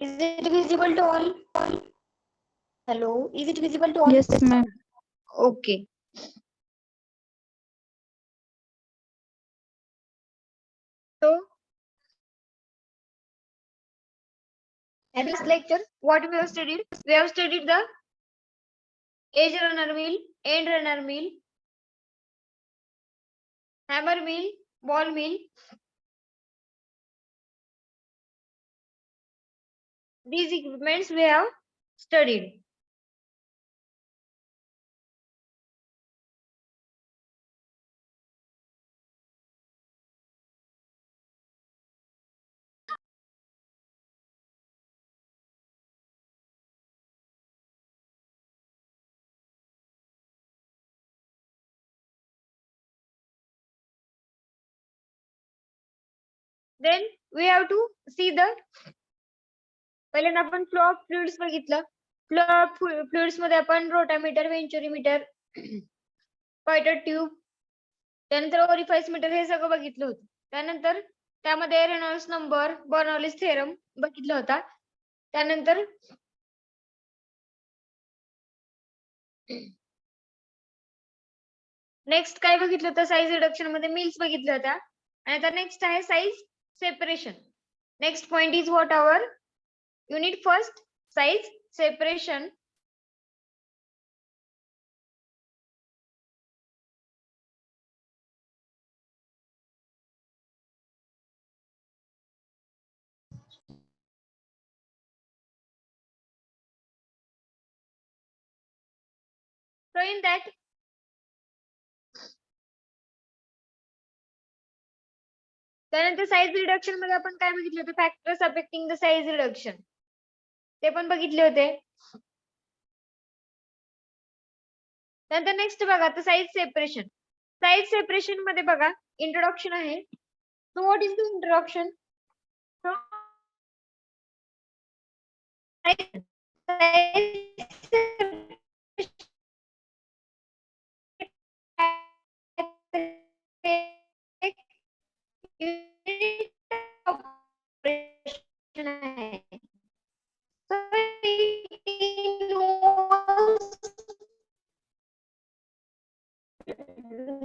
Is it visible to all? Hello, is it visible to all? Yes, ma'am. Okay. So, in this lecture, what we have studied? We have studied the edge runner wheel, end runner wheel, hammer wheel, ball wheel. These equipments we have studied. Then we have to see the पहिल्यांदा आपण flow of fluids बघितलं. Flow of fluids मध्ये आपण rotameter, व्हेंचुरीमीटर, पायटर tube, त्यानंतर orifice metre हे सगळं बघितलं होतं. त्यानंतर त्यामध्ये रेनॉल्ड्स नंबर, बर्नौलीज थेरम बघितला होता. त्यानंतर नेक्स्ट काय बघितलं होतं, साईज रिडक्शन मध्ये मिल्स बघितल्या होत्या. आणि आता नेक्स्ट आहे size separation. Next point is what our unit first size separation. So in that त्यानंतर साईज रिडक्शन मध्ये आपण काय बघितलं होतं, factors affecting the size reduction ते पण बघितले होते. त्यानंतर नेक्स्ट बघा तर साईज सेपरेशन. साईज सेपरेशन मध्ये बघा इंट्रोडक्शन आहे. So what is the introduction?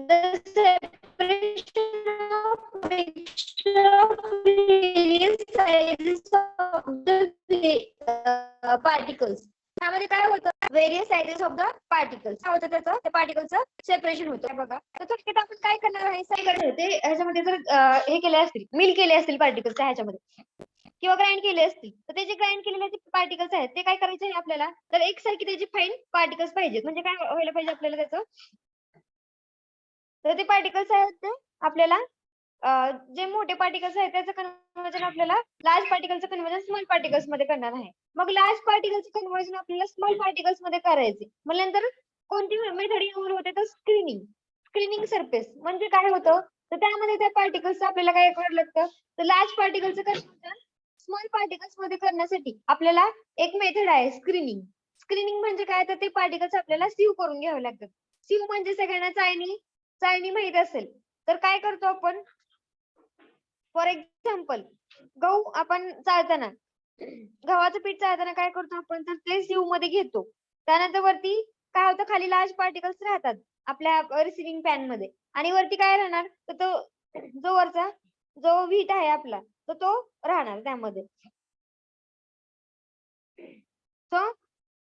The separation of mixture of various sizes of the particles. त्यामध्ये काय होतं, various sizes of the particles काय होतं, त्याचं त्या पार्टिकलचं सेपरेशन होतं. बघा तर थोडक्यात आपण काय करणार आहे, ते ह्याच्यामध्ये जर हे केले असतील, मिल केले असतील पार्टिकल्स ह्याच्यामध्ये किंवा ग्राइंड केले असतील, तर ते जे ग्राइंड केलेले जे पार्टिकल्स आहेत ते काय करायचे आहे आपल्याला, तर एकसारखी त्याची फाईन पार्टिकल्स पाहिजेत. म्हणजे काय व्हायला पाहिजे आपल्याला त्याचं, तर ते पार्टिकल्स आहेत ते आपल्याला जे मोठे पार्टिकल्स आहेत त्याचं कन्व्हर्जन आपल्याला लार्ज पार्टिकलचं कन्व्हर्जन स्मॉल पार्टिकल्स मध्ये करणार आहे. मग लार्ज पार्टिकलचं कन्व्हर्जन आपल्याला स्मॉल पार्टिकल्स मध्ये करायचे. मग नंतर कोणती मेथड यूज होते, तर स्क्रीनिंग. स्क्रीनिंग सरफेस म्हणजे काय होतं, तर त्यामध्ये त्या पार्टिकल्स आपल्याला काय करावं लागतं, तर लार्ज पार्टिकलचं कन्व्हर्जन स्मॉल पार्टिकल्स मध्ये करण्यासाठी आपल्याला एक मेथड आहे स्क्रीनिंग. स्क्रीनिंग म्हणजे काय, तर ते पार्टिकल्स आपल्याला सीव करून घ्यावे लागतात. सीव म्हणजे सगळ्यांना चाळणी माहित असेल, तर काय करतो आपण, फॉर एक्झाम्पल गहू आपण चाळताना, गव्हाचं पीठ चाळताना काय करतो आपण, तर ते सीव मध्ये घेतो. त्यानंतर वरती काय होतं, खाली लार्ज पार्टिकल्स राहतात आपल्या रिसिव्हिंग पॅन मध्ये, आणि वरती काय राहणार, तर तो जो वरचा जो व्हीट आहे आपला, तर तो राहणार त्यामध्ये. सो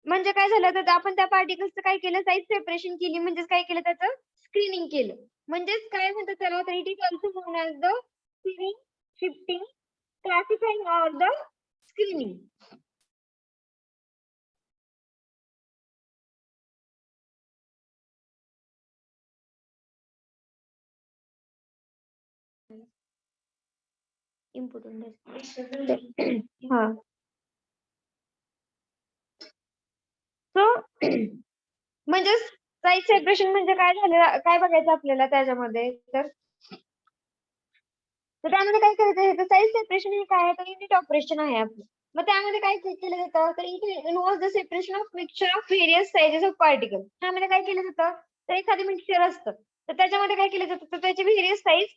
म्हणजे काय झालं, तर आपण त्या पार्टिकल्सचं काय केलं, साईज सेपरेशन केली, म्हणजेच काय केलं, त्याचं स्क्रीनिंग केलं. म्हणजेच काय म्हणतात त्याला, तर it is also non as the sieving, shifting, classifying or the screening. Input हा. सो म्हणजेच साईज सेपरेशन म्हणजे काय झालं, काय बघायचं आपल्याला त्याच्यामध्ये, तर त्यामध्ये काय करायचं, साईज सेपरेशन हे काय आहे, तर युनिट ऑपरेशन आहे आपलं. मग त्यामध्ये काय केलं जातं, तर it involves the separation of mixture of various sizes of particle. त्यामध्ये काय केलं जातं, तर एखादी मिक्सचर असतं, तर त्याच्यामध्ये काय केलं जातं, तर त्याची व्हेरियस साईज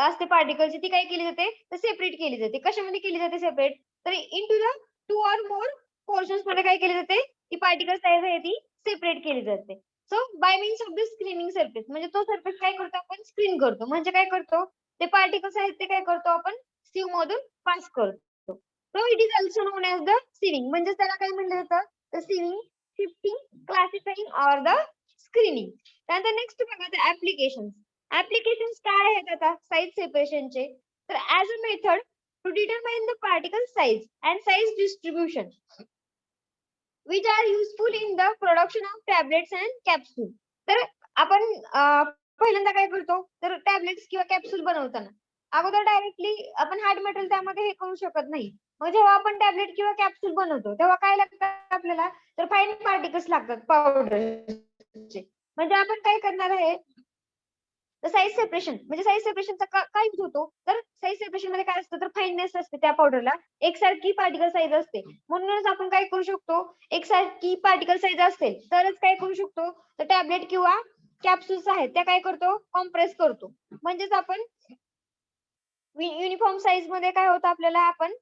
असते पार्टिकलची, ती काय केली जाते, तर सेपरेट केली जाते. कशामध्ये केली जाते सेपरेट, तर into the 2 or more portions मध्ये काय केली जाते, ती पार्टिकल साईज आहे ती सेपरेट केली जाते. So bye means of the screening surface, म्हणजे तो सरफेस काय करतो आपण, स्क्रीन करतो. म्हणजे काय करतो, ते पार्टिकल्स आहेत ते काय करतो आपण सिव्ह मधून पास करतो. So it is also known as the sieving. म्हणजे त्याला काय म्हणलं जातं, the sieving, shifting, classifying or the screening. त्यानंतर नेक्स्ट बघा द ऍप्लिकेशन्स. ऍप्लिकेशन्स काय आहेत आता साईज सेपरेशनचे, तर as a method to determine the particle size and size distribution which are useful in the production of tablets and capsule. तर आपण पहिल्यांदा काय करतो, तर टॅबलेट्स किंवा कॅप्सूल बनवताना अगोदर डायरेक्टली आपण हार्ड मटेरियल त्यामध्ये हे करू शकत नाही. मग जेव्हा आपण टॅबलेट किंवा कॅप्सूल बनवतो तेव्हा काय लागतं आपल्याला, तर फाईन पार्टिकल्स लागतात पावडरचे. म्हणजे आपण काय करणार आहे, साईज सेपरेशन. म्हणजे साईज सेपरेशनचा काय यूज होतो, तर साईज सेपरेशन मध्ये काय असतं, तर फाईननेस असते त्या पावडरला, एकसारखी पार्टिकल साईज असते. म्हणूनच आपण काय करू शकतो, एकसारखी पार्टिकल साईज असेल तरच काय करू शकतो, तर टॅबलेट किंवा कॅप्सूल्स आहेत त्या काय करतो, कॉम्प्रेस करतो. म्हणजेच आपण युनिफॉर्म साईज मध्ये काय होतं आपल्याला, आपण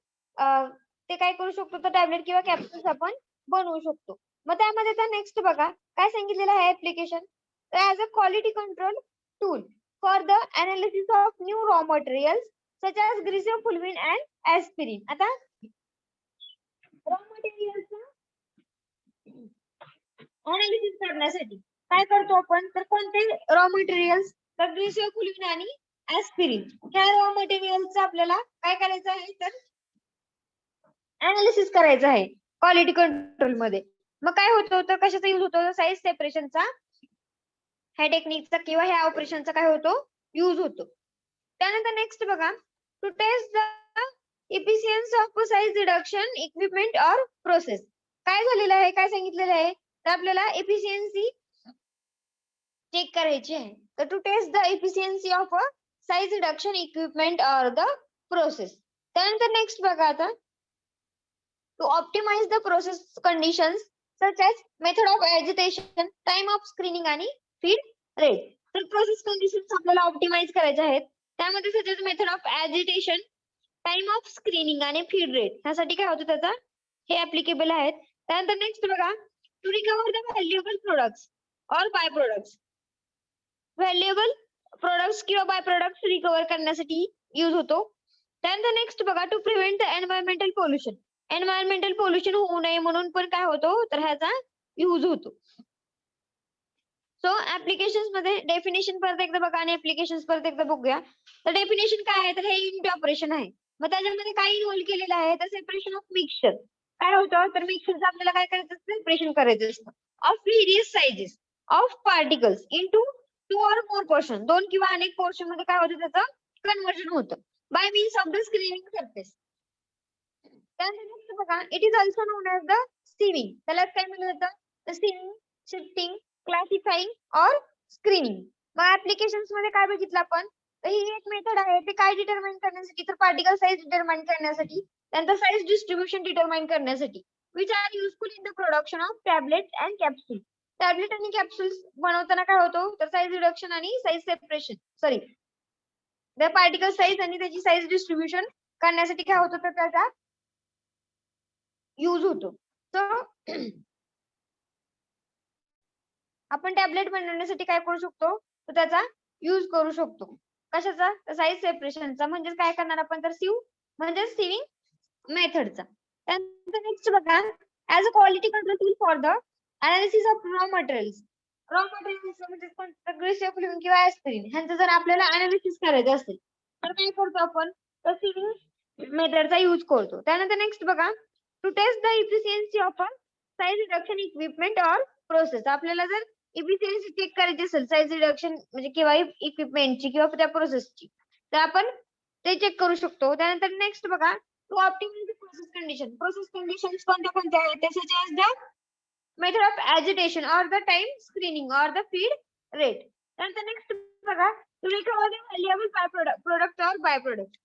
ते काय करू शकतो, तर टॅबलेट किंवा कॅप्सूल्स आपण बनवू शकतो. मग त्यामध्ये तर नेक्स्ट बघा काय सांगितलेलं आहे application, as a quality control tool for the analysis of new raw materials such as glycopulvin and aspirin. आता रॉ मटेरियलचं अनालिसिस करण्यासाठी काय करतो आपण, तर कोणते रॉ मटेरियल्स, तर ग्लिसोफुलिन आणि ऍस्पिरिन ह्या रॉ मटेरियलचं आपल्याला काय करायचं आहे, तर अनालिसिस करायचं आहे क्वालिटी कंट्रोल मध्ये. मग काय होतं, तर कशाचा यूज होतो, साईज सेपरेशनचा, ह्या टेक्निकचा किंवा ह्या ऑपरेशनचा काय होतो, यूज होतो. त्यानंतर नेक्स्ट बघा, to test the efficiency of size reduction equipment or process. काय झालेलं आहे, काय सांगितलेलं आहे, तर आपल्याला एफिशियन्सी चेक करायची आहे. तर to test the efficiency of size reduction equipment or the process. त्यानंतर नेक्स्ट बघा आता, to optimize the process conditions such as method of agitation, time of screening आणि फीड रेट. तर प्रोसेस कंडिशन्स आपल्याला optimize करायचे आहेत. त्यामध्ये such as method of agitation, time of screening आणि फीड रेट ह्यासाठी काय होतं त्याचा, हे ऍप्लिकेबल आहेत. त्यानंतर नेक्स्ट बघा, to recover the valuable products or by products. Valuable products किंवा बाय प्रोडक्ट्स रिकव्हर करण्यासाठी यूज होतो. त्यानंतर नेक्स्ट बघा, to prevent the environmental pollution. Environmental pollution होऊ नये म्हणून पण काय होतो, तर ह्याचा यूज होतो. सो ऍप्लिकेशन्स मध्ये डेफिनेशन परत एकदा बघा आणि ऍप्लिकेशन्स परत एकदा बघूया. तर डेफिनेशन काय आहे, तर हे युनिट ऑपरेशन आहे. मग त्याच्यामध्ये काय इन्व्हॉल्व केलेलं आहे, तर सेपरेशन ऑफ मिक्सचर. काय होतं, तर मिक्सचरचं आपल्याला काय करायचं असतं, सेपरेशन करायचं असतं of various sizes of particles into 2 or more portion. 2 किंवा अनेक पोर्शन मध्ये काय होतं, त्याचं कन्वर्जन होतं by means of the screening surface. त्यानंतर नेक्स्ट बघा, it is also known as the sieving. त्याला काय म्हणलं जातं, sieving, shifting, classifying or screening. मग ऍप्लिकेशन्स मध्ये काय बघितलं आपण, तर ही एक मेथड आहे, ते काय डिटरमाइन करण्यासाठी, तर पार्टिकल साईज डिटरमाइन करण्यासाठी, त्यांचा साईज डिस्ट्रीब्युशन डिटरमाइन करण्यासाठी, which are useful in the production of tablet and capsule. Tablet आणि कॅप्सूल्स बनवताना काय होतो, तर साईज रिडक्शन आणि size separation, sorry, the particle size आणि त्याची साईज डिस्ट्रीब्युशन करण्यासाठी काय होतं, तर त्याचा यूज होतो. तर आपण टॅबलेट बनवण्यासाठी काय करू शकतो, तर त्याचा यूज करू शकतो. कशाचा, साईज सेपरेशनचा. म्हणजे काय करणार आपण, तर म्हणजे सिविंग मेथडचा. त्यानंतर नेक्स्ट बघा, as a quality control tool for the analysis of raw materials. Raw materials म्हणजे ग्लिसोफुलिन किंवा ऍस्पिरिन ह्यांचं जर आपल्याला अनालिसिस करायचं असेल तर काय करतो आपण, तर सिविंग मेथडचा यूज करतो. त्यानंतर नेक्स्ट बघा, to test the efficiency of size reduction equipment or process. आपल्याला जर इफिशियन्सी चेक करायची असेल साईज रिडक्शन म्हणजे किंवा इक्विपमेंटची किंवा त्या प्रोसेसची, तर आपण ते चेक करू शकतो. त्यानंतर नेक्स्ट बघा, to optimise process condition. Process conditions कोणत्या कोणत्या आहेत, त्याचे द मेथड ऑफ एजिटेशन और द टाइम स्क्रीनिंग और द फीड रेट. त्यानंतर नेक्स्ट बघा, to recover the valuable by product और बाय प्रोडक्ट.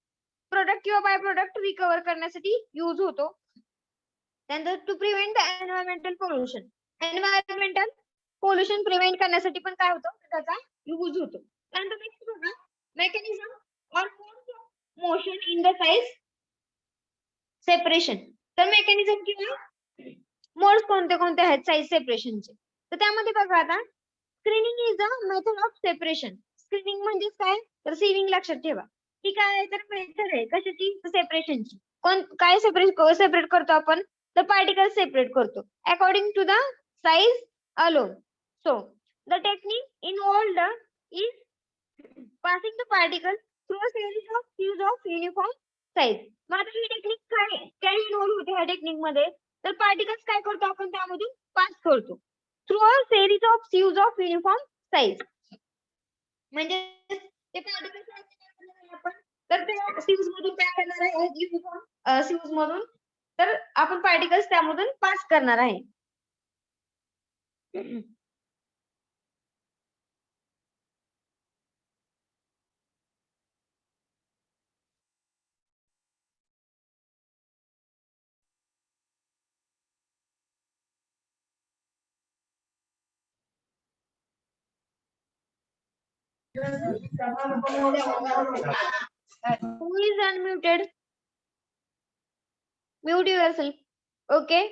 प्रोडक्ट किंवा बाय प्रोडक्ट रिकव्हर करण्यासाठी यूज होतो. त्यानंतर to prevent the environmental pollution. Environmental pollution prevent करण्यासाठी पण काय होतं, त्याचा यूज होतो. त्यानंतर नेक्स्ट बघा, मेकॅनिझम और motion in the size separation. तर मेकॅनिझम किंवा मोड्स कोणते कोणते आहेत साईज सेपरेशनचे. तर त्यामध्ये बघा आता screening is a method of separation. Screening म्हणजेच काय तर सिविंग लक्षात ठेवा. ही काय आहे तर मेथड आहे कशाची सेपरेशनची. कोण काय सेपरेट करतो आपण तर पार्टिकल सेपरेट करतो according to the size alone. So the technique involved is passing the particles through a series of tubes of uniform size. मग आता ही टेक्निक काय काय इन्व्हॉल्व होते ह्या टेक्निक मध्ये तर पार्टिकल्स काय करतो आपण त्यामधून पास करतो through a series of tubes of uniform size. म्हणजे ते पार्टिकल्स आपण तर ते ट्यूब्स मधून काय करणार आहे युनिफॉर्म ट्यूब्स मधून तर आपण पार्टिकल्स त्यामधून पास करणार आहे. Who is unmuted? Mute yourself. Okay.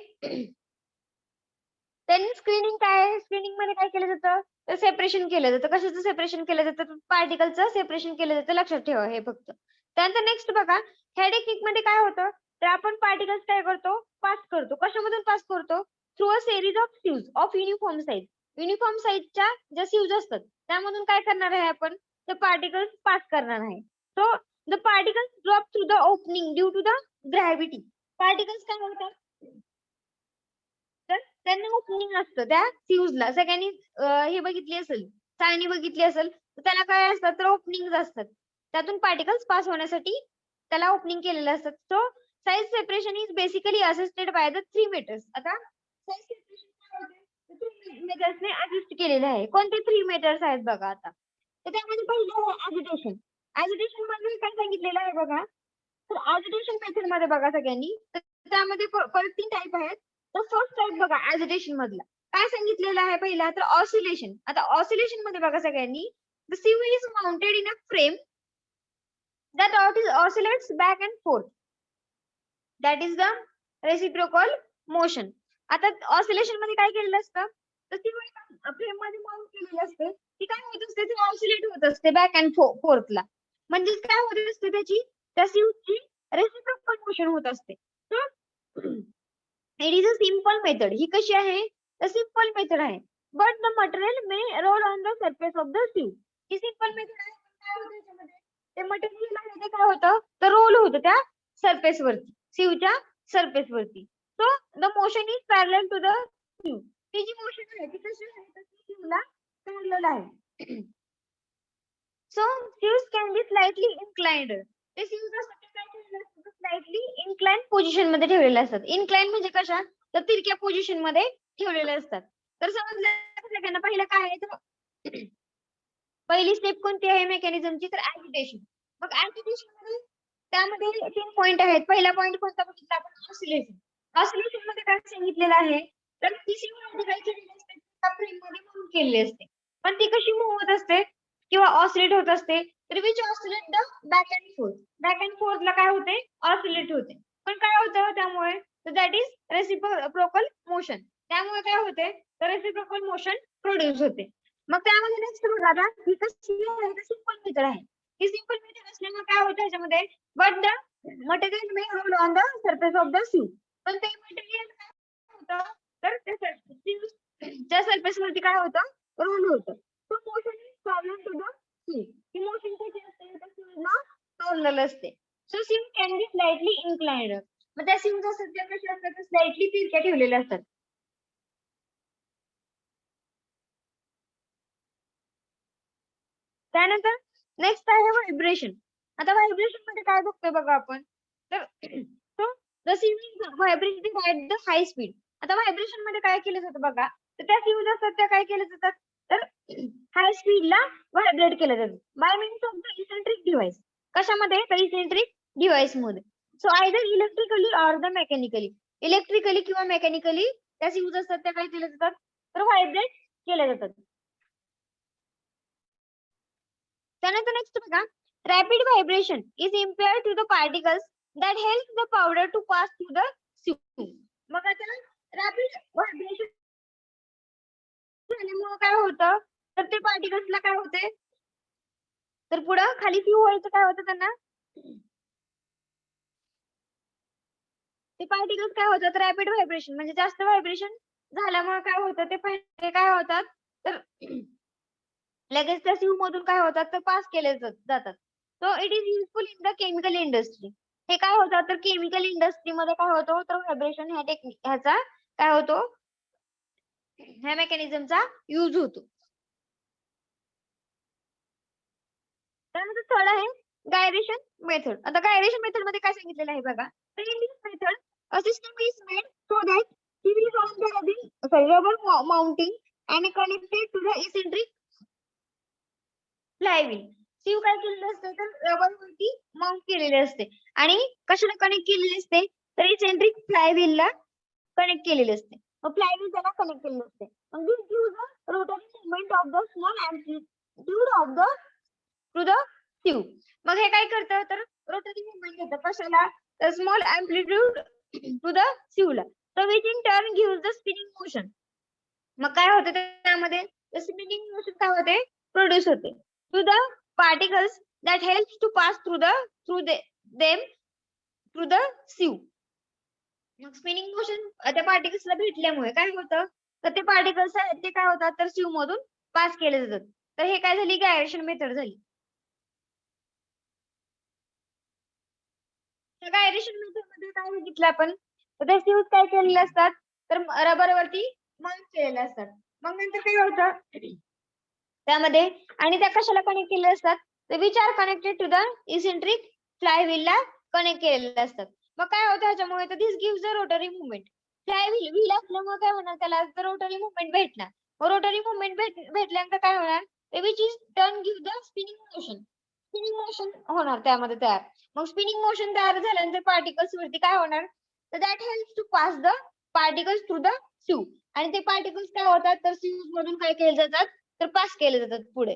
त्यांनी स्क्रीनिंग काय आहे स्क्रीनिंग मध्ये काय केलं जातं तर सेपरेशन केलं जातं. कशाचं सेपरेशन केलं जातं पार्टिकलचं सेपरेशन केलं जातं लक्षात ठेवा हे फक्त. त्यानंतर नेक्स्ट बघा ह्या टेक्निक मध्ये काय होतं तर आपण पार्टिकल्स काय करतो पास करतो. कशामधून पास करतो through a series of tubes of uniform size. Uniform साइजच्या ज्या ट्यूब्स असतात त्यामधून काय करणार आहे आपण तर पार्टिकल्स पास करणार आहे. So the particles drop through the opening due to the gravity. Particles काय होतात तर त्यांना ओपनिंग असतं त्या फ्यूजला. सगळ्यांनी हे बघितली असेल चाळणी बघितली असेल तर त्याला काय असतात तर ओपनिंग असतात. त्यातून पार्टिकल्स पास होण्यासाठी त्याला ओपनिंग केलेलं असतात. So size separation is basically assisted by the 3 methods. आता साइज सेपरेशन काय होते 3 मेथड्सने असिस्ट केलेले आहे. कोणते 3 मेथड्स आहेत बघा आता तर त्यामध्ये पहिलं आहे ऍजिटेशन. ऍजिटेशन मध्ये काय सांगितलेलं आहे बघा तर ऍजिटेशन मेथड मध्ये बघा सगळ्यांनी तर त्यामध्ये परत 3 टाइप आहेत. तर फर्स्ट टाइप बघा ऍजिटेशन मधला काय सांगितलेलं आहे पहिला तर ऑसिलेशन. आता ऑसिलेशन मध्ये बघा सगळ्यांनी the civil is mounted in a frame that oscillates back and forth. That is the reciprocal motion. आता ऑसिलेशन मध्ये काय केलेलं असतं तर ती फ्रेम मध्ये माउंट केलेली असते ती काय होत असते ती ऑसिलेट होत असते बॅक अँड फोर्थला. म्हणजे काय होत असते त्याची त्या सिव्हची रेसिप्रोकल मोशन होत असते. It is a simple method. ही कशी आहे तर सिंपल मेथड आहे but the material may roll on the surface of the sieve. ही सिंपल मेथड आहे काय होतं त्याच्यामध्ये ते मटेरियल आहे ते काय होतं तर रोल होतं त्या सरफेस वरती सिव्हच्या सरफेस वरती. So the motion is parallel to the sieve. ती जी मोशन आहे ती कशी आहे तर सिव्हला पॅरलल आहे. So sieves can be slightly inclined. ते सिव्ह्स असतात ते काय केलेलं असतं स्लाइटली इन्क्लाइन पोझिशन मध्ये ठेवलेले असतात. इन्क्लाइन म्हणजे कशा तर तिरक्या पोझिशन मध्ये ठेवलेले असतात. तर समजलं सगळ्यांना पहिलं काय आहे तर पहिली स्टेप कोणती आहे मेकॅनिझमची तर ऍजिटेशन. मग ऍजिटेशन मध्ये त्यामध्ये 3 पॉइंट आहेत. पहिला पॉइंट कोणता बघितला आपण ऑसिलेशन. ऑसिलेशन मध्ये काय सांगितलेलं आहे तर ती सिव्ह काय केलेली असते फ्रेम मध्ये मूव्ह केलेली असते. पण ती कशी मूव्ह होत असते किंवा ऑसिलेट होत असते तर which oscillate the back and forth. Back and फोर्थला काय होते ऑसिलेट होते. पण काय होतं त्यामुळे दॅट इज रेसिप्रोकल मोशन. त्यामुळे काय होते तर रेसिप्रोकल मोशन प्रोड्यूस होते. मग त्यामध्ये नेक्स्ट बघा आता ही कशी आहे सिंपल मेथड आहे. ही सिंपल मेथड असल्यामुळे काय होतं याच्यामध्ये but the material may roll on the surface of the sieve. पण ते मटेरियल काय होतं तर त्या सरफेस वरती काय होतं रोल होतं. So motion is parallel to the sieve. ही मोशन कशी असते तर सिव्हला पॅरलल असते. So sieve can be slightly inclined. मग त्या सिव्ह असतात त्या कशा असतात स्लाइटली तिरक्या ठेवलेल्या असतात. त्यानंतर नेक्स्ट आहे व्हायब्रेशन. आता व्हायब्रेशन मध्ये काय बघतोय बघा आपण तर the sieve vibrate at the high speed. आता व्हायब्रेशन मध्ये काय केलं जातं बघा तर त्या सिव्ह असतात त्या काय केल्या जातात तर हाय स्पीडला व्हायब्रेट केलं जातं bye means of the eccentric device. कशामध्ये तर इसेंट्रिक डिव्हाइस मध्ये. So either electrically or the mechanically. Electrically किंवा मेकॅनिकली त्या सिव्ह असतात त्या काय केल्या जातात तर व्हायब्रेट केल्या जातात. त्यानंतर नेक्स्ट बघा rapid vibration is impaired to the particles that helps the powder to pass through the Q. मग आता रॅपिड व्हायब्रेशन झाल्यामुळे काय होतं तर ते पार्टिकल्सला काय होते तर पुढं खाली फ्यू व्हायचं काय होतं त्यांना ते पार्टिकल्स काय होतात रॅपिड व्हायब्रेशन म्हणजे जास्त व्हायब्रेशन झाल्यामुळे काय होतं ते पहिले काय होतात तर लगेच त्या सीव मधून काय होतात तर पास केले जातात. So it is useful in the chemical industry. हे काय होतं तर केमिकल इंडस्ट्री मध्ये काय होतं तर व्हायब्रेशन ह्या टेक्निक ह्याचा काय होतो ह्या मेकॅनिझमचा यूज होतो. त्यानंतर थर्ड आहे गायरेशन मेथड. आता गायरेशन मेथड मध्ये काय सांगितलेलं आहे बघा. तर in this method a system is made so that it is on the rubber mounting and connected to the eccentric flywheel. सीव काय केलेलं असते तर रबर वरती माउंट केलेले असते आणि कशाला कनेक्ट केलेले असते तर इसेंट्रिक फ्लायव्हील ला कनेक्ट केलेले असते. मग फ्लायव्हील त्याला कनेक्ट केलेलं असते. मग this gives a rotary movement of the small amplitude of the to the sieve. मग हे काय करतं तर रोटरी मूवमेंट देतं कशाला तर स्मॉल एम्प्लिट्यूड टू द सीवला. तर which in turn gives the spinning motion. मग काय होतं त्यामध्ये स्पिनिंग मोशन काय होते प्रोड्यूस होते to the particles that helps to pass them through the sieve. मग स्पिनिंग मोशन त्या पार्टिकल्सला भेटल्यामुळे काय होतं तर ते पार्टिकल्स आहेत ते काय होतात तर सिव मधून पास केले जातात. तर हे काय झाली गायरेशन मेथड झाली. त्या गायरेशन मेथड मध्ये काय बघितलं आपण तर ते सिव्ह काय केलेले असतात तर रबरवरती माउंट केलेले असतात. मग नंतर काय होतं त्यामध्ये आणि त्या कशाला कनेक्ट केलेले असतात तर which are connected to the eccentric flywheel ला कनेक्ट केलेले असतात. मग काय होतं ह्याच्यामुळे तर this gives the rotary movement. Flywheel wheel असल्यामुळे काय होणार त्याला तर रोटरी मुवमेंट भेटणार. मग रोटरी मुवमेंट भेटल्यानंतर काय होणार which is turn give the spinning motion. Spinning motion होणार त्यामध्ये तयार. मग स्पिनिंग मोशन तयार झाल्यानंतर पार्टिकल्स वरती काय होणार तर that helps to pass the particles through the sieve. आणि ते पार्टिकल्स काय होतात तर सीव मधून काय केले जातात तर पास केले जातात पुढे.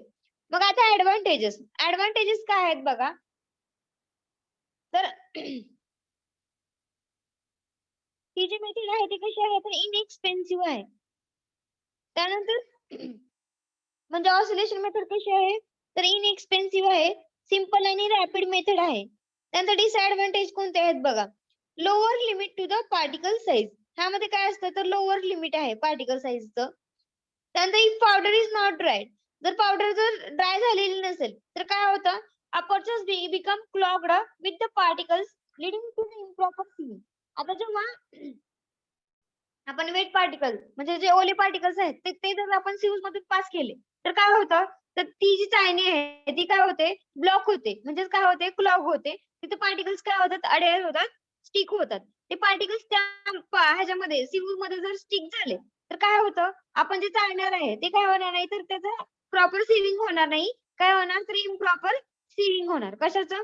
मग आता ऍडव्हान्टेजेस ऍडव्हान्टेजेस काय आहेत बघा तर ही जी मेथड आहे ती कशी आहे तर इनएक्सपेन्सिव्ह आहे. त्यानंतर म्हणजे ऑसिलेशन मेथड कशी आहे तर इनएक्सपेन्सिव्ह आहे सिंपल आणि रॅपिड मेथड आहे. त्यानंतर डिसएडव्हान्टेज कोणते आहेत बघा lower limit to the particle size. ह्यामध्ये काय असतं तर लोअर लिमिट आहे पार्टिकल साइजचं. त्यानंतर if powder is not dried जर पावडर जर ड्राय झालेली नसेल तर काय होतं apertures become clogged with the particles leading to the improper sealing. आता जेव्हा आपण वेट पार्टिकल म्हणजे जे ओले पार्टिकल्स आहेत ते जर आपण सिव्ह मधून पास केले तर काय होतं तर ती जी चाळणी आहे ती काय होते ब्लॉक होते म्हणजे काय होते क्लॉग होते. तिथे पार्टिकल्स काय होतात अडेअर होतात स्टिक होतात. ते पार्टिकल्स त्या ह्याच्यामध्ये सिव्ह मध्ये जर स्टिक झाले तर काय होतं आपण जे चाळणार आहे ते काय होणार नाही तर त्याचं प्रॉपर सिलिंग होणार नाही. काय होणार तर इम्प्रॉपर सिलिंग होणार कशाचं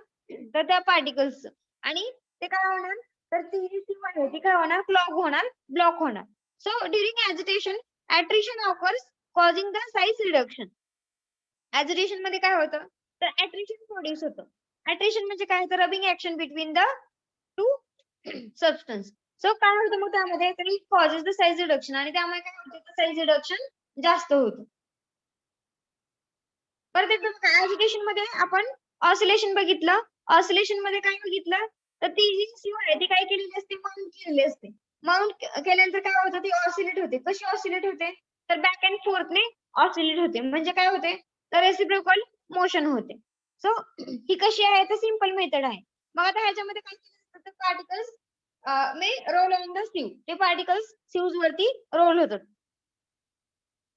तर त्या पार्टिकल्सचं. आणि ते काय होणार तर ती जी सिव्ह आहे ती काय होणार क्लॉग होणार ब्लॉक होणार. So during agitation attrition occurs causing the size reduction. Agitation मध्ये काय होतं तर attrition प्रोड्यूस होतं. attrition म्हणजे काय तर rubbing action between the two substance. So काय होतं मग त्यामध्ये तर it causes the size reduction आणि त्यामुळे काय होतं साइज रिडक्शन जास्त होतं. परत एकदा बघा ऍजिटेशन मध्ये आपण ऑसिलेशन बघितलं. ऑसिलेशन मध्ये काय बघितलं तर ती जी सीव आहे ती काय केलेली असते माउंट केलेली असते. माउंट केल्यानंतर काय होतं ती ऑसिलेट होते. कशी ऑसिलेट होते तर बॅक अँड फोर्थने ऑसिलेट होते. म्हणजे काय होते तर रेसिप्रोकल मोशन होते. सो ही कशी आहे तर सिंपल मेथड आहे. मग आता ह्याच्यामध्ये काय केलं तर particles may roll on the sieve. ते पार्टिकल्स सीव्ह वरती रोल होतात.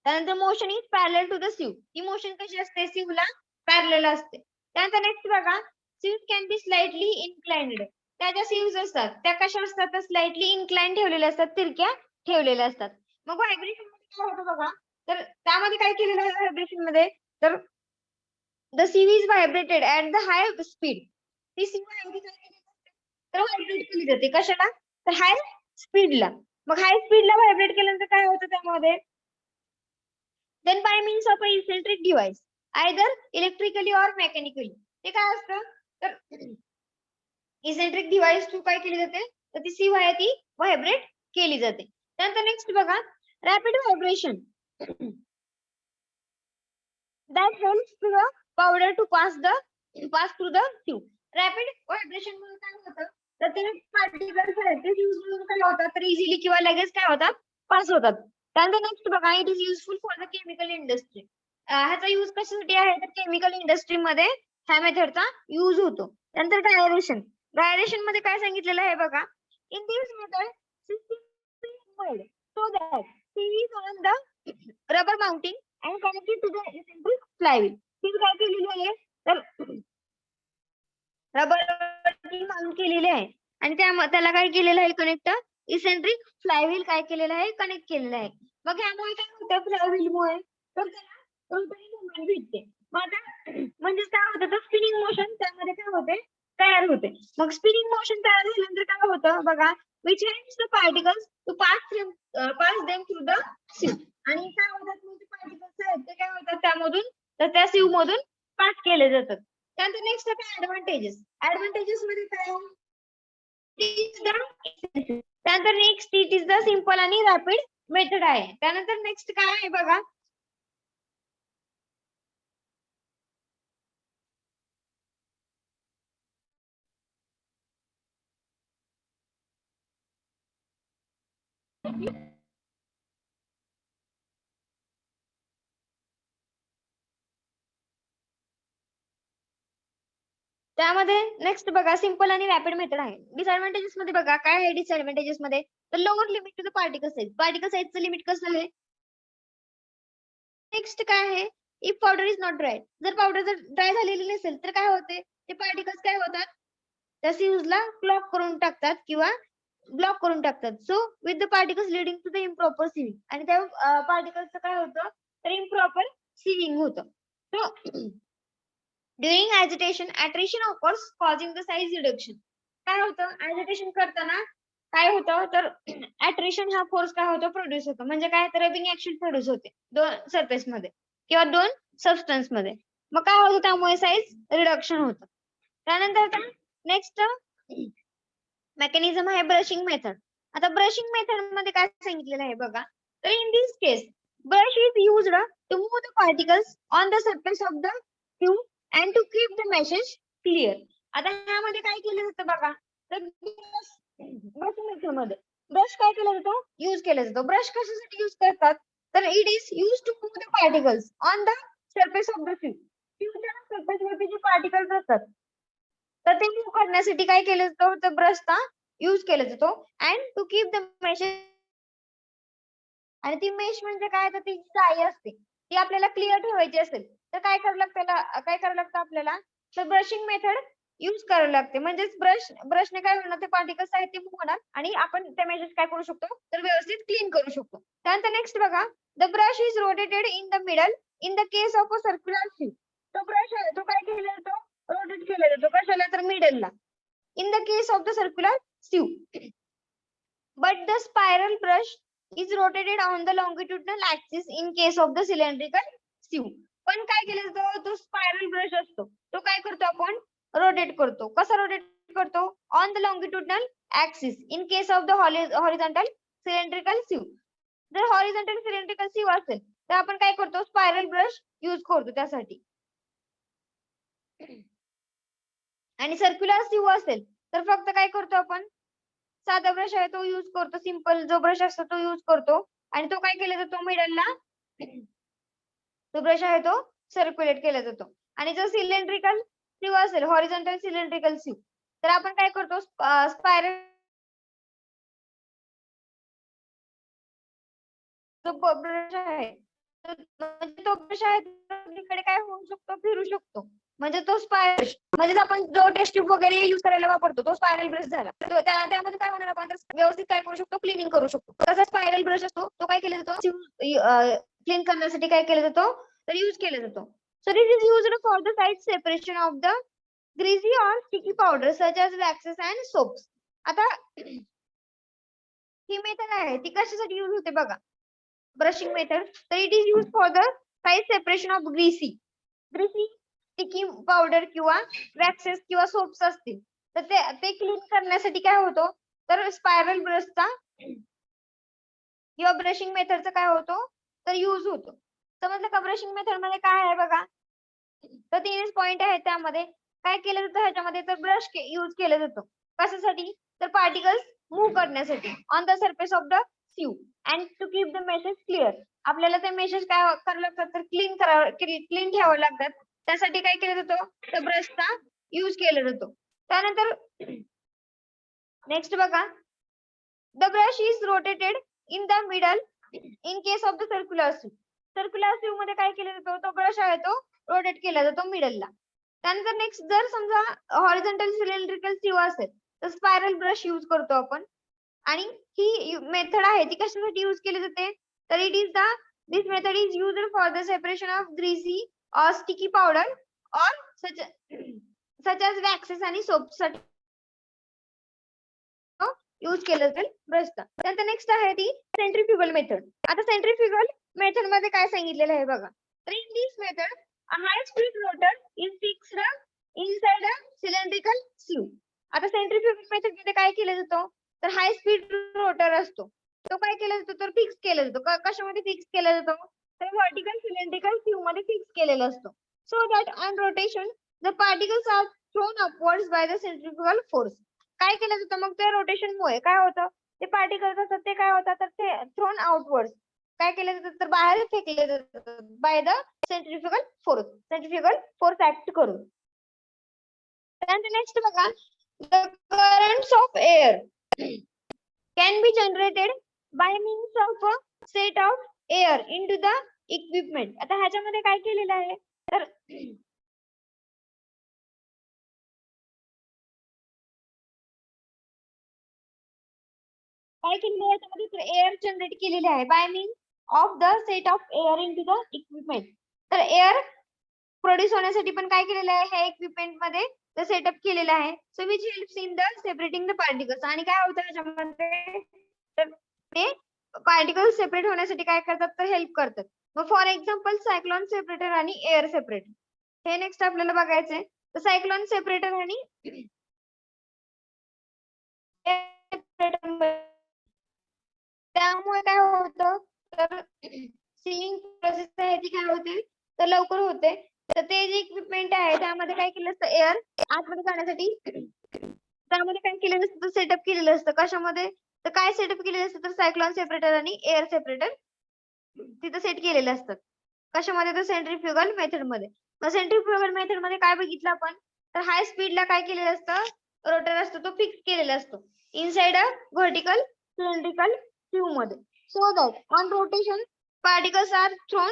त्यानंतर motion is parallel to the sieve. ही मोशन कशी असते सीवला पॅरलल असते. त्यानंतर नेक्स्ट बघा sieve can be slightly inclined. त्या ज्या सीव्ह असतात त्या कशा असतात तर स्लाइटली इन्क्लाइन ठेवलेल्या असतात तिरक्या ठेवलेल्या असतात. मग व्हायब्रेशन मध्ये काय होतं बघा तर त्यामध्ये काय केलेलं आहे व्हायब्रेशन मध्ये तर the sieve is vibrated at the high speed. ती सीव्ह आहे ती काय केली जाते तर व्हायब्रेट केली जाते कशाला तर हाय स्पीडला. मग हाय स्पीडला व्हायब्रेट केल्यानंतर काय होतं त्यामध्ये then by means of a eccentric device either electrically or mechanically. ते काय असतं तर इसेंट्रिक डिव्हाइस थ्रू काय केली जाते तर ती सी वाय ती व्हायब्रेट केली जाते. त्यानंतर नेक्स्ट बघा rapid vibration that helps to the powder to pass through the tube. Rapid vibration म्हणून काय होतं तर ते पार्टिकल्स आहेत ते फ्यूज म्हणून काय होतात तर इझिली किंवा लगेच काय होतात पास होतात. त्यानंतर नेक्स्ट बघा it is useful for the chemical industry. ह्याचा यूज कशासाठी आहे तर केमिकल इंडस्ट्रीमध्ये ह्या मेथडचा यूज होतो. त्यानंतर डायरेशन. डायरेशन मध्ये काय सांगितलेलं आहे बघा in this method system made so that sieve is on the rubber mounting and connected to the eccentric flywheel. ही काय केलेली आहे तर रबर माउंट केलेले आहे आणि त्याला काय केलेलं आहे कनेक्ट इसेंट्रिक फ्लायव्हील काय केलेलं आहे कनेक्ट केलेलं आहे. मग यामुळे काय होतं फ्लायव्हील मुळे तर त्याला रोटरी मूवमेंट भेटते. मग आता म्हणजेच काय होतं तर स्पिनिंग मोशन त्यामध्ये काय होते तयार होते. मग स्पिनिंग मोशन तयार झाल्यानंतर काय होतं बघा which helps the particles to pass them through the sieve. आणि काय होतात मग ते पार्टिकल्स आहेत ते काय होतात त्यामधून तर त्या सीव मधून पास केले जातात. त्यानंतर नेक्स्ट आहे ऍडव्हान्टेजेस. ऍडव्हान्टेजेस मध्ये काय त्यानंतर next it is the simple आणि रॅपिड मेथड आहे. त्यानंतर नेक्स्ट काय आहे बघा त्यामध्ये नेक्स्ट बघा सिंपल आणि रॅपिड मेथड आहे. डिसएडव्हान्टेजेस मध्ये बघा काय आहे डिसएडव्हान्टेजेस मध्ये तर lower limit to the particle size. Particle साइजचं लिमिट कसं आहे. नेक्स्ट काय आहे if powder is not dry. जर पावडर जर ड्राय झालेली नसेल तर काय होते ते पार्टिकल्स काय होतात त्या सीव्हजला क्लॉग करून टाकतात किंवा ब्लॉक करून टाकतात. So with the particles leading to the improper sieving आणि त्या पार्टिकल्सचं काय होतं तर इम्प्रॉपर सिविंग होतं. So during agitation attrition occurs causing the size reduction. काय होतं ऍजिटेशन करताना काय होतं तर ऍट्रिशन हा फोर्स काय होतो प्रोड्यूस होतो. म्हणजे काय तर रबिंग ऍक्शन प्रोड्यूस होते दोन सरफेस मध्ये किंवा दोन सबस्टन्स मध्ये. मग काय होतं त्यामुळे साइज रिडक्शन होतं. त्यानंतर नेक्स्ट मेकॅनिझम आहे ब्रशिंग मेथड. आता ब्रशिंग मेथड मध्ये काय सांगितलेलं आहे बघा तर in this case brush is used to move the particles on the surface of the tube and to keep the message clear. आता ह्यामध्ये काय केलं जातं बघा तर ब्रशिंग मेथड मध्ये ब्रश काय केला जातो यूज केला जातो. ब्रश कशासाठी यूज करतात तर it is use to move the particles on the surface of the tube. ट्यूबच्या सरफेस वरती जे पार्टिकल्स असतात तर ते मूव्ह करण्यासाठी काय केलं जातं तर ब्रशचा यूज केला जातो and to keep the message. आणि ती मेश म्हणजे काय तर ती जाळी असते ती आपल्याला क्लिअर ठेवायची असेल तर काय करावं लागतं त्याला काय करावं लागतं आपल्याला तर ब्रशिंग मेथड यूज करावी लागते. म्हणजेच ब्रशने काय होणार ते पार्टिकल्स आहेत ते मूव्ह होणार आणि आपण त्या मेसेज काय करू शकतो तर व्यवस्थित क्लीन करू शकतो. त्यानंतर नेक्स्ट बघा the brush is rotated in the middle in the case of a circular sieve. तो ब्रश आहे तो काय केला जातो रोटेट केला जातो कशाला तर मिडलला in the case of the circular sieve. But the spiral brush is rotated on the longitudinal axis in case of the cylindrical sieve. पण काय केलं जातं तो स्पायरल ब्रश असतो तो काय करतो आपण रोटेट करतो. कसा रोटेट करतो on the longitudinal axis in case of the horizontal cylindrical sieve. जर हॉरिझॉन्टल सिलेंड्रिकल सिव असेल तर आपण काय करतो स्पायरल ब्रश यूज करतो त्यासाठी. आणि सर्क्युलर सिव असेल तर फक्त काय करतो आपण साधा ब्रश आहे तो यूज करतो. सिंपल जो ब्रश असतो तो यूज करतो आणि तो काय केला जातो मिडलला तो ब्रश आहे तो सर्क्युलेट केला जातो. आणि जर सिलेंड्रिकल सिव असेल हॉरिझॉन्टल सिलेंड्रिकल सिव तर आपण काय करतो स्पायरल जो ब्रश आहे म्हणजे तो ब्रश आहे तिकडे काय होऊ शकतो फिरू शकतो. म्हणजे तो स्पायरल म्हणजे आपण जो टेस्ट ट्यूब वगैरे युज करायला वापरतो तो स्पायरल ब्रश झाला त्यामध्ये काय होणार आपण व्यवस्थित काय करू शकतो क्लिनिंग करू शकतो. तसा स्पायरल ब्रश असतो तो काय केला जातो क्लीन करण्यासाठी काय केला जातो तर यूज केला जातो. So this is used for the side separation of the greasy or sticky powder such as waxes and soaps. आता ही मेथड आहे ती कशासाठी यूज होते बघा ब्रशिंग मेथड तर it is use for the side separation of greasy sticky powder किंवा waxes किंवा सोप्स असतील तर ते क्लीन करण्यासाठी काय होतो तर स्पायरल ब्रशचा किंवा ब्रशिंग मेथडचा काय होतो तर यूज होतो. समजलं का? ब्रशिंग मेथड मध्ये काय आहे बघा, तर 3 पॉइंट आहेत त्यामध्ये. काय केलं जातं ह्याच्यामध्ये तर ब्रश यूज केला जातो. कशासाठी? तर पार्टिकल्स मूव्ह करण्यासाठी on the surface of the sieve and to keep the message clear. आपल्याला ते मेसेज काय करावं लागतात तर क्लीन ठेवावं लागतात. त्यासाठी काय केलं जातं तर ब्रशचा यूज केला जातो. त्यानंतर नेक्स्ट बघा, the brush is rotated in the middle in case of the circular sieve. Circular sieve मध्ये काय केलं जातं तो ब्रश आहे तो रोटेट केला जातो मिडलला. त्यानंतर नेक्स्ट जर समजा हॉरिझॉन्टल सिलेंड्रिकल सिव असेल तर स्पायरल ब्रश यूज करतो आपण. आणि ही मेथड आहे ती कशासाठी यूज केली जाते तर it is the this method is used for the separation of greasy or sticky powder or such as waxes आणि सोप साठी यूज केलं जाईल ब्रशचा. त्यानंतर नेक्स्ट आहे ती सेंट्रीफ्युगल मेथड. आता सेंट्रीफ्युगल मेथड मध्ये काय सांगितलेलं आहे बघा, तर in this method a high speed rotor is fixed inside a cylindrical sieve. आता सेंट्रीफ्युगल मेथड मध्ये काय केलं जातं तर हाय स्पीड रोटर असतो तो काय केला जातो तर फिक्स केला जातो. कशामध्ये फिक्स केला जातो तर व्हर्टिकल सिलेंड्रिकल सिव मध्ये फिक्स केलेला असतो. So that on rotation the particles are throne upwards bye the centrifugal force. काय केलं जातं मग त्या रोटेशनमुळे काय होतं ते पार्टिकल्स असतात ते काय होतात तर ते थ्रोन आउटवर्ड्स काय केलं जातं तर बाहेर फेकले जातात bye the centrifugal force act करून. त्यानंतर नेक्स्ट बघा, the currents of air can be generated by means of a set of air into the equipment. आता ह्याच्यामध्ये काय केलेलं आहे तर काय केलेलं आहे त्यामध्ये एअर जनरेट केलेले आहे bye means of the set of air into the equipment. तर एअर प्रोड्यूस होण्यासाठी पण काय केलेलं आहे ह्या इक्विपमेंट मध्ये सेटअप केलेलं आहे. So which helps in the separating the particles. आणि काय होतं ह्याच्यामध्ये तर ते पार्टिकल्स सेपरेट होण्यासाठी काय करतात तर हेल्प करतात. मग फॉर एक्झाम्पल सायक्लोन सेपरेटर आणि एअर सेपरेटर हे नेक्स्ट आपल्याला बघायचंय. तर सायक्लोन सेपरेटर आणि त्यामुळे काय होतं तर सिंगिंग प्रोसेस आहे ती काय होते तर लवकर होते. तर ते जे इक्विपमेंट आहे त्यामध्ये काय केलं असतं एअर आतमध्ये जाण्यासाठी त्यामध्ये काय केलेलं असतं सेटअप केलेलं असतं. कशामध्ये तर काय सेटअप केलेलं असतं तर सायक्लोन सेपरेटर आणि एअर सेपरेटर तिथं सेट केलेले असतात. कशामध्ये तर सेंट्रीफ्युगल मेथड मध्ये. मग सेंट्रीफ्युगल मेथड मध्ये काय बघितलं आपण तर हाय स्पीडला काय केलेलं असतं रोटर असतो तो फिक्स केलेला असतो inside a vertical cylindrical tube मध्ये. So that on rotation particles are thrown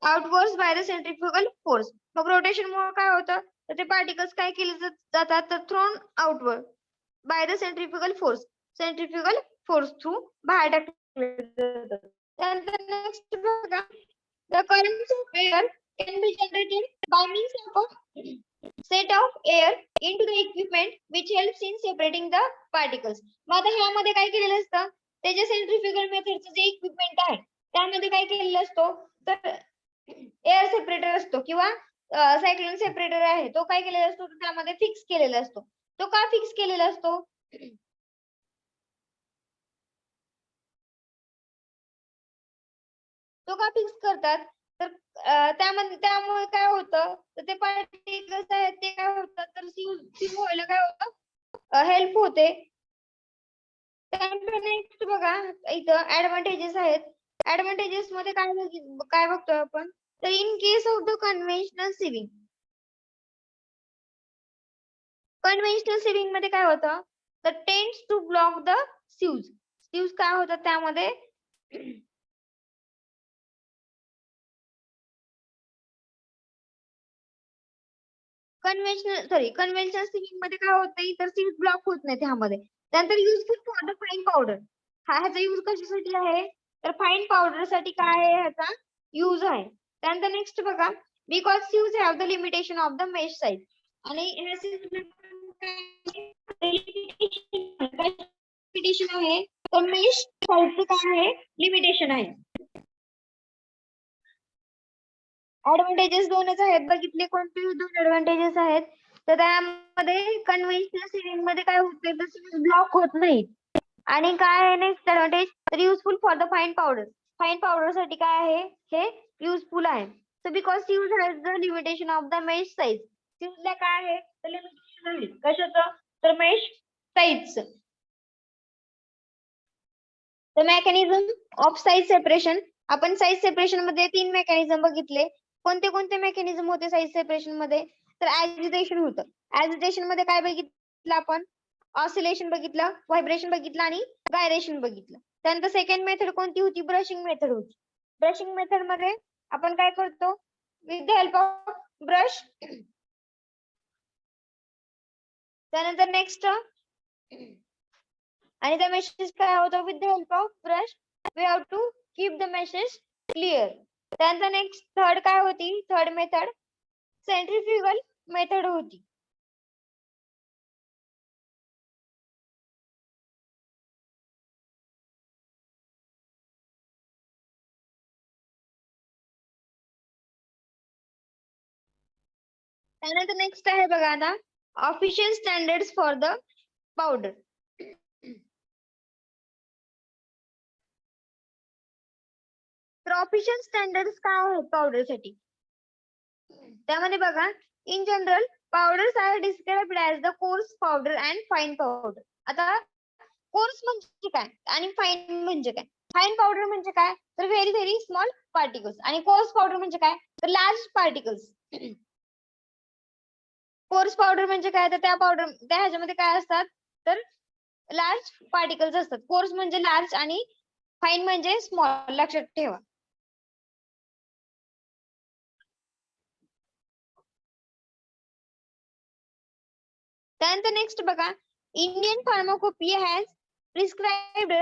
outwards by the centrifugal force. मग रोटेशन मुळे काय होतं तर ते पार्टिकल्स काय केले जातात तर thrown outward by the centrifugal force through बाहेर टाकले जातात. त्यानंतर नेक्स्ट बघा, the currents of air can be generated by means of a set of air into the equipment which helps in separating the particles. मग आता ह्यामध्ये काय केलेलं असतं ते जे सेंट्रीफ्युगल मेथडचं जे इक्विपमेंट आहे त्यामध्ये काय केलेलं असतो तर एअर सेपरेटर असतो किंवा सायक्लोन सेपरेटर आहे तो काय केलेला असतो त्यामध्ये फिक्स केलेला असतो. तो का फिक्स केलेला असतो तो का फिक्स करतात तर त्यामुळे काय होतं तर ते पार्टिकल्स आहेत ते काय होतात तर सिव व्हायला काय होतं हेल्प होते. त्यानंतर नेक्स्ट बघा इथं ऍडव्हान्टेजेस आहेत. ऍडव्हान्टेजेस मध्ये काय बघतोय आपण तर in case of the conventional sieving मध्ये काय होतं तर tends to block the sieves काय होतात त्यामध्ये कन्व्हेन्शनल सिविंग मध्ये काय होत नाही तर सीव्स ब्लॉक होत नाही त्यामध्ये. त्यानंतर useful for the fine powder ह्याचा यूज कशासाठी आहे तर फाईन पावडर साठी काय आहे ह्याचा यूज आहे. त्यानंतर नेक्स्ट बघा, because sieves have the limitation of the mesh size. आणि लिमिटेशन आहे तर मेश साइजचं काय आहे लिमिटेशन आहे. ऍडव्हान्टेजेस दोनच आहेत बघितले कोणते दोन ऍडव्हान्टेजेस आहेत तर त्यामध्ये कन्व्हेन्शनल सिविंग मध्ये काय होते तर ब्लॉक होत नाही आणि काय आहे नेक्स्ट ऍडव्हान्टेज, तर useful for the fine powder. Fine powder साठी काय आहे, हे युजफुल आहे. So because use has the limitation of the mesh size. यूजला काय आहे, तर लिमिटेशन आहे कशाचं, तर mesh size. The mechanism of size separation. आपण साईज सेपरेशन मध्ये 3 मेकॅनिझम बघितले. कोणते कोणते मेकॅनिझम होते साईज सेपरेशन मध्ये, तर ऍजिटेशन होतं. ऍजिटेशन मध्ये काय बघितलं आपण, ऑसिलेशन बघितलं, व्हायब्रेशन बघितलं आणि गायरेशन बघितलं. त्यानंतर सेकंड मेथड कोणती होती, ब्रशिंग मेथड होती. ब्रशिंग मेथड मध्ये आपण काय करतो, with the help of brush. त्यानंतर नेक्स्ट, आणि त्या मेसेज काय होतं, with the help of brush we have to keep the message clear. त्यानंतर नेक्स्ट थर्ड काय होती, थर्ड मेथड सेंट्रीफ्युगल मेथड होती. त्यानंतर नेक्स्ट आहे बघा आता, official standards for the powder. तर ऑफिशियल स्टँडर्ड्स काय आहेत पावडरसाठी, त्यामध्ये बघा, in general powders are described as the coarse powder and fine powder. आता कोर्स म्हणजे काय आणि फाईन म्हणजे काय. फाईन पावडर म्हणजे काय, तर व्हेरी व्हेरी स्मॉल पार्टिकल्स, आणि कोर्स पावडर म्हणजे काय, तर लार्ज पार्टिकल्स. कोर्स पावडर म्हणजे काय, तर त्या ह्याच्यामध्ये काय असतात, तर लार्ज पार्टिकल्स असतात. कोर्स म्हणजे लार्ज आणि फाईन म्हणजे स्मॉल, लक्षात ठेवा. त्यानंतर नेक्स्ट बघा, Indian pharmacopoeia has prescribed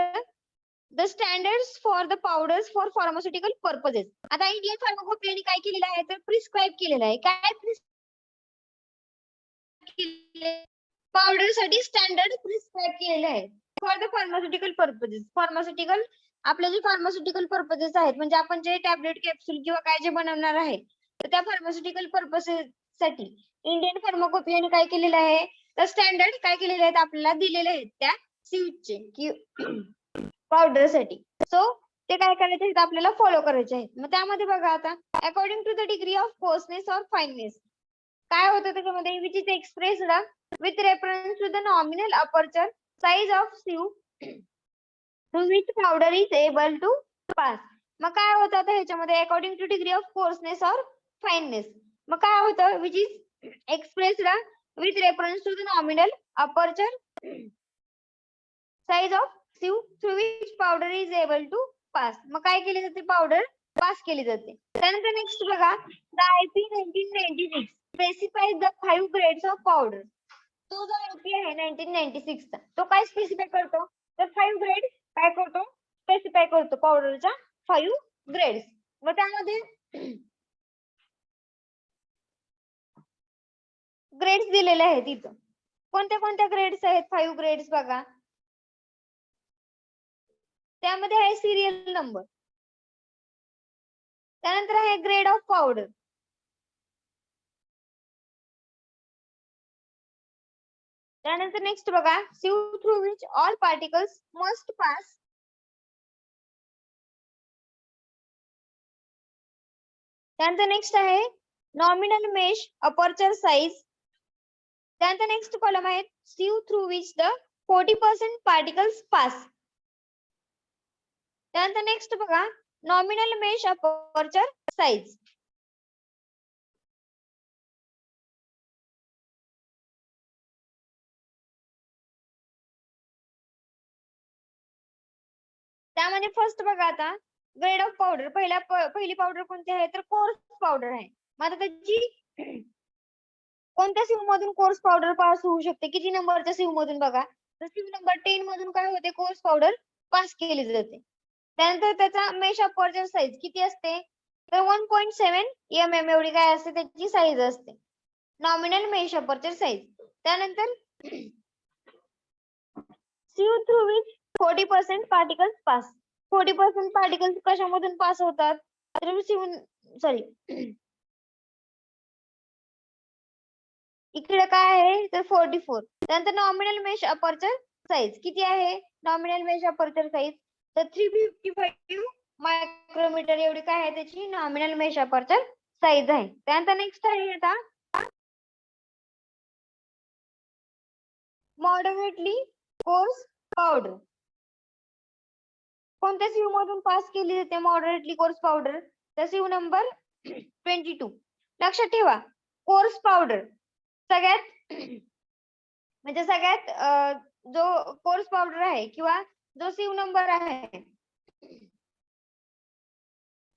the standards for the powders for pharmaceutical purposes. आता इंडियन फार्माकोपियाने काय केलेलं आहे, तर प्रिस्क्राईब केलेलं आहे. काय पावडर साठी स्टँडर्ड प्रिस्क्राइब केलेले आहे for the pharmaceutical purposes. Pharmaceutical, आपले जे फार्मास्युटिकल पर्पजेस आहेत, म्हणजे आपण जे टॅबलेट कॅप्सूल किंवा काय जे बनवणार आहे, तर त्या फार्मास्युटिकल पर्पजेस साठी इंडियन फार्माकोपियाने काय केलेलं आहे, तर स्टँडर्ड काय केलेले आहेत, आपल्याला दिलेले आहेत त्या सीयूजचे की पावडर साठी. सो ते काय करायचे आहेत, आपल्याला फॉलो करायचे आहेत. मग त्यामध्ये बघा आता, according to the degree of coarseness और फाईननेस, काय होतं त्याच्यामध्ये, which is expressed with reference to the nominal aperture size of sieve through which powder is able to pass. मग काय होतं आता ह्याच्यामध्ये, according to degree of coarseness और फाईननेस. मग काय होतं, which is expressed with reference to the nominal aperture size of sieve through which powder is able to pass. मग काय केली जाते, पावडर पास केली जाते. त्यानंतर नेक्स्ट बघा, the IP 1996 specifies the 5 grades of powder. तो जो IP आहे 1996 चा, तो काय स्पेसिफाय करतो, तर 5 ग्रेड काय करतो, स्पेसिफाय करतो पावडरच्या 5 ग्रेड्स. मग त्यामध्ये ग्रेड्स दिलेले आहेत इथं. कोणत्या कोणत्या ग्रेड्स आहेत, 5 ग्रेड्स बघा. त्यामध्ये आहे सिरियल नंबर. त्यानंतर आहे ग्रेड ऑफ पावडर. त्यानंतर नेक्स्ट बघा, sieve through which all particles must pass. त्यानंतर नेक्स्ट आहे नॉमिनल मेश अपर्चर साइज. त्यानंतर नेक्स्ट कॉलम आहे sieve through which the 40% particles pass. त्यानंतर नेक्स्ट बघा, नॉमिनल मेश अपर्चर साइज. त्यामध्ये फर्स्ट बघा आता, ग्रेड ऑफ पावडर. पहिली पावडर कोणती आहे, तर कोर्स पावडर आहे. मग आता त्याची कोणत्या सिव मधून कोर्स पावडर पास होऊ शकते, किती नंबरच्या सिव मधून बघा, तर सिव नंबर 10 मधून काय होते, कोर्स पावडर पास केली जाते. त्यानंतर त्याचा मेश अपर्चर साइज किती असते, तर 1.7 mm एवढी काय असते त्याची साईज असते, नॉमिनल मेश अपर्चर साइज. त्यानंतर sieve through which 40% particles pass. 40% particles कशामधून पास होतात, तर सॉरी इकडे काय आहे, तर 44. त्यानंतर नॉमिनल मेश अपर्चर साईज किती आहे नॉमिनल मेश अपर्चर साईज तर 355 मायक्रोमीटर एवढी काय आहे त्याची नॉमिनल मेश अपर्चर साईज आहे. त्यानंतर नेक्स्ट आहे आता मॉडरेटली कोर्स पावडर. कोणत्या सीव मधून पास केली जाते मॉडरेटली कोर्स पावडर तर सीव नंबर 22. लक्षात ठेवा कोर्स पावडर सगळ्यात म्हणजे सगळ्यात जो कोर्स पावडर आहे किंवा जो सीव नंबर आहे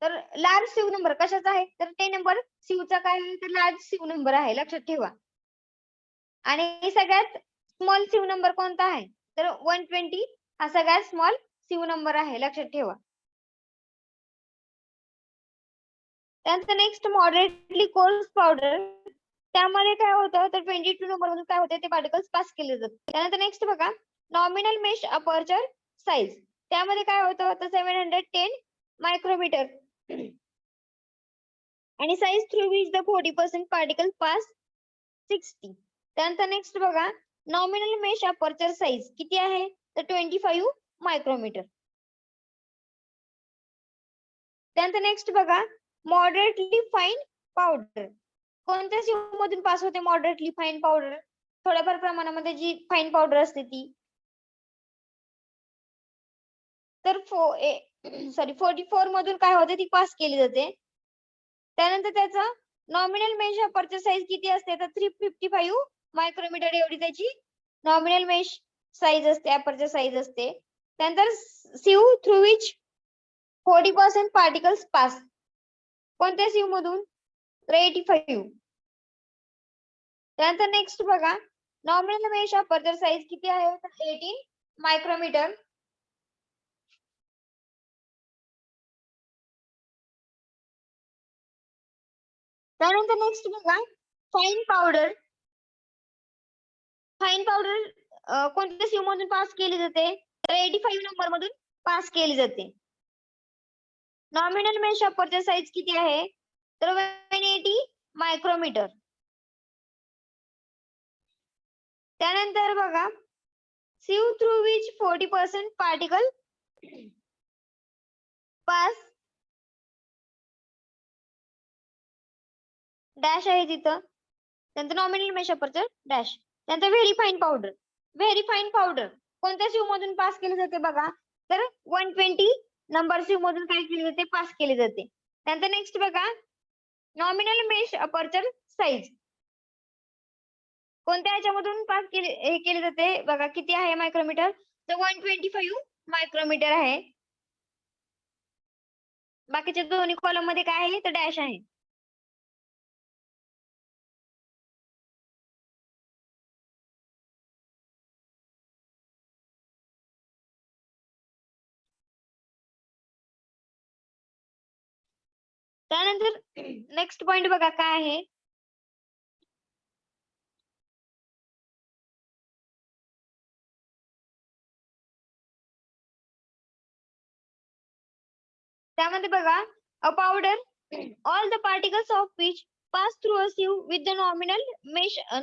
तर लार्ज सीव नंबर कशाचा आहे तर ते नंबर सीवचा काय आहे तर लार्ज सीव नंबर आहे लक्षात ठेवा. आणि सगळ्यात स्मॉल सीव नंबर कोणता आहे तर 120 हा सगळ्यात स्मॉल सीव नंबर आहे लक्षात ठेवा. त्यानंतर नेक्स्ट मॉडरेटली कोर्स पावडर त्यामध्ये काय होतं तर 22 नंबर मधून काय होते ते पार्टिकल्स पास केले जातात. त्यानंतर नेक्स्ट बघा नॉमिनल मेश अपर्चर साईज त्यामध्ये काय होतं तर 710 मायक्रोमीटर आणि size through which the 40% particle pass 60. त्यानंतर नेक्स्ट बघा नॉमिनल मेश अपर्चर साईज किती आहे तर 25 मायक्रोमीटर. त्यानंतर नेक्स्ट बघा मॉडरेटली फाईन पावडर कोणत्या सीव मधून पास होते मॉडरेटली फाईन पावडर थोड्याफार प्रमाणामध्ये जी फाईन पावडर असते ती तर 44 मधून काय होते ती पास केली जाते. त्यानंतर त्याचा नॉमिनल मेश अपर्चर साईज किती असते तर 355 मायक्रोमीटर एवढी त्याची नॉमिनल मेश साईज असते अपर्चर साईज असते. त्यानंतर सीव थ्रू विच 40% पार्टिकल्स पास कोणत्या सीव मधून तर 85. त्यानंतर नेक्स्ट बघा नॉमिनल मेश अपर्चर साईज किती आहे तर 18 मायक्रोमीटर. त्यानंतर नेक्स्ट बघा फाईन पावडर कोणत्या सीव मधून पास केली जाते तर 85 नंबर मधून पास केली जाते. नॉमिनल मेश अपर्चर साईज किती आहे तर 180 मायक्रोमीटर. त्यानंतर बघा sieve through which 40% particle pass dash आहे तिथं. त्यानंतर नॉमिनल मेश अपर्चर डॅश. त्यानंतर व्हेरी फाईन पावडर कोणत्या सीव मधून पास केली जाते बघा तर 120 नंबर सीव मधून काय केली जाते पास केली जाते. त्यानंतर नेक्स्ट बघा नॉमिनल मेश अपर्चर साईज कोणत्या ह्याच्यामधून पास केली जाते बघा किती आहे मायक्रोमीटर तर 125 मायक्रोमीटर आहे. बाकीच्या दोन्ही कॉलम मध्ये काय आहे तर डॅश आहे. त्यानंतर नेक्स्ट पॉइंट बघा काय आहे त्यामध्ये बघा अ powder all the particles of which pass through a sieve with the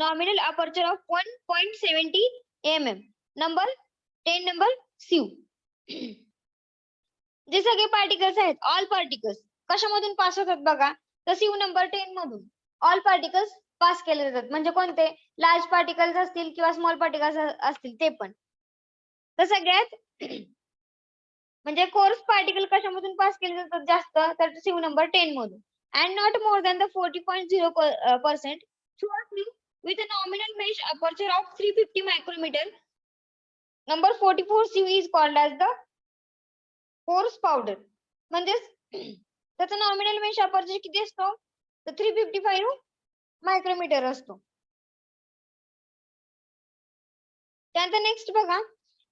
nominal aperture of 1.70 mm number 10 number sieve. जे सगळे पार्टिकल्स आहेत ऑल पार्टिकल्स कशामधून पास होतात बघा तर सिव नंबर 10 मधून ऑल पार्टिकल्स पास केले जातात म्हणजे कोणते लार्ज पार्टिकल्स असतील किंवा स्मॉल पार्टिकल्स असतील ते पण. तर सगळ्यात म्हणजे कोर्स पार्टिकल कशामधून पास केले जातात जास्त तर सिव नंबर 10 मधून and not more than the 40.0% through a sieve with a nominal mesh aperture of 350 micrometer. Number 44 sieve is called as the course powder म्हणजे त्याचा नॉमिनल मेश अपर्चर किती असतो तर 355 मायक्रोमीटर असतो. त्यानंतर नेक्स्ट बघा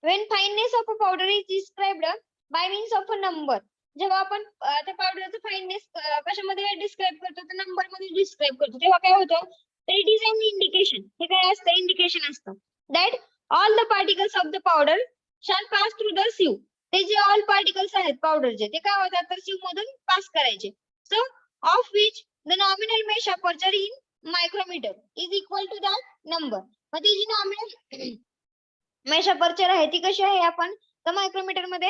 when fineness of a powder is described by means of a number जेव्हा आपण त्या पावडरचा फाईननेस कशामध्ये डिस्क्राइब करतो तर नंबर मध्ये डिस्क्राइब करतो तेव्हा काय होतं तर इट इज एन इंडिकेशन हे काय असतं इंडिकेशन असतं that all the particles of the powder shall pass through the sieve. ते जे ऑल पार्टिकल्स आहेत पावडरचे ते काय होतात तर सिव मधून पास करायचे. So of which the nominal mesh aperture in micrometer is equal to that number. मग ती जी नॉमिनल मेश अपर्चर आहे ती कशी आहे आपण तर मायक्रोमीटर मध्ये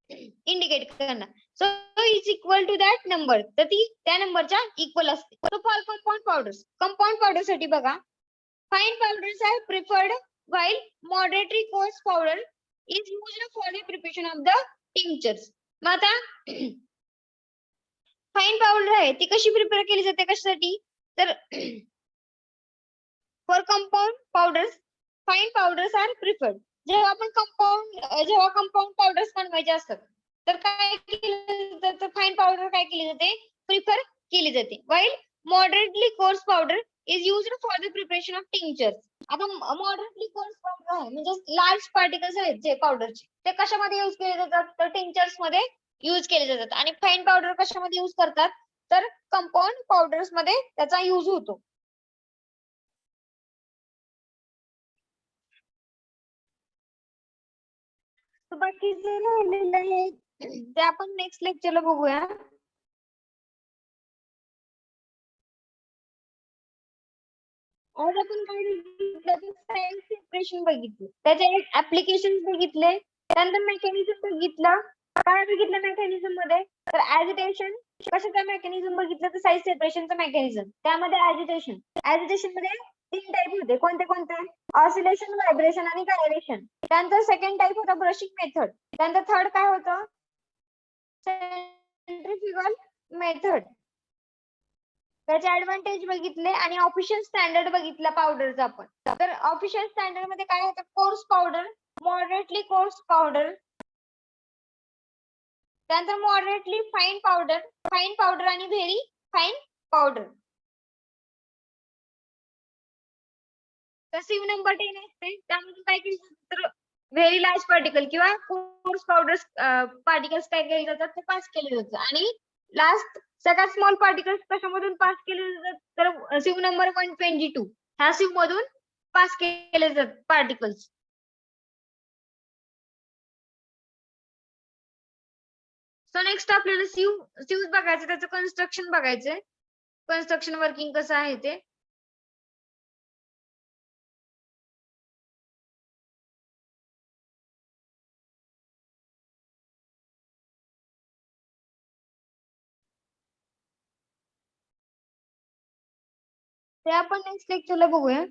इंडिकेट करणार. So is equal to that number, तर ती त्या नंबरच्या इक्वल असते. सो फॉर कंपाऊंड पावडर साठी बघा, fine powders are preferred while moderately coarse powder is used for the preparation of the tinctures. मग आता फाईन पावडर आहे ती कशी प्रिपेअर केली जाते कशासाठी तर for compound powders fine powders are preferred. जेव्हा कंपाऊंड पावडर्स बनवायचे असतात तर काय केलं जातं, फाईन पावडर काय केली जाते प्रिफर केली जाते. while moderately coarse powder is used for the preparation of tinctures. आता मॉडरेटली कोर्स पावडर आहे म्हणजे लार्ज पार्टिकल्स आहेत जे पावडरचे ते कशामध्ये युज केले जातात तर टिंक्चर्स मध्ये युज केले जातात. आणि फाईन पावडर कशामध्ये युज करतात तर कंपाऊंड पावडर्स मध्ये त्याचा युज होतो. बाकी जे राहिलेलं आहे ते आपण नेक्स्ट लेक्चरला बघूया. आज आपण काय बघितलं सायन्स सेपरेशन बघितलं, त्याचे ऍप्लिकेशन बघितले, त्यानंतर मेकॅनिझम बघितलं. काय बघितलं मेकॅनिझम मध्ये तर ऍजिटेशन कशाचं मेकॅनिझम बघितलं तर साईज सेपरेशनचं मेकॅनिझम. त्यामध्ये ऍजिटेशन मध्ये 3 टाईप होते. कोणते कोणते ऑसिलेशन, व्हायब्रेशन आणि गायरेशन. त्यानंतर सेकंड टाईप होता ब्रशिंग मेथड. त्यानंतर थर्ड काय होतं सेंट्रिफ्युगल मेथड. त्याचे ऍडव्हान्टेज बघितले आणि ऑफिशियल स्टँडर्ड बघितला पावडरचा आपण. तर ऑफिशियल स्टँडर्ड मध्ये काय होतं course powder, moderately course powder, त्यानंतर मॉडरेटली फाईन पावडर आणि व्हेरी फाईन पावडर. तर सिव नंबर 10 असते त्यामध्ये काय केलं तर व्हेरी लार्ज पार्टिकल किंवा कोर्स पावडर पार्टिकल्स काय केले जातात ते पास केले जातात. आणि लास्ट सगळ्यात स्मॉल पार्टिकल्स कशामधून पास केले जातात तर सिव नंबर 122 ह्या सिव मधून पास केले जातात पार्टिकल्स. सो नेक्स्ट आपल्याला सिव बघायचं, त्याचं कन्स्ट्रक्शन बघायचंय, कन्स्ट्रक्शन वर्किंग कसं आहे ते. ते आपण नेक्स्ट लेक्चरला बघूया.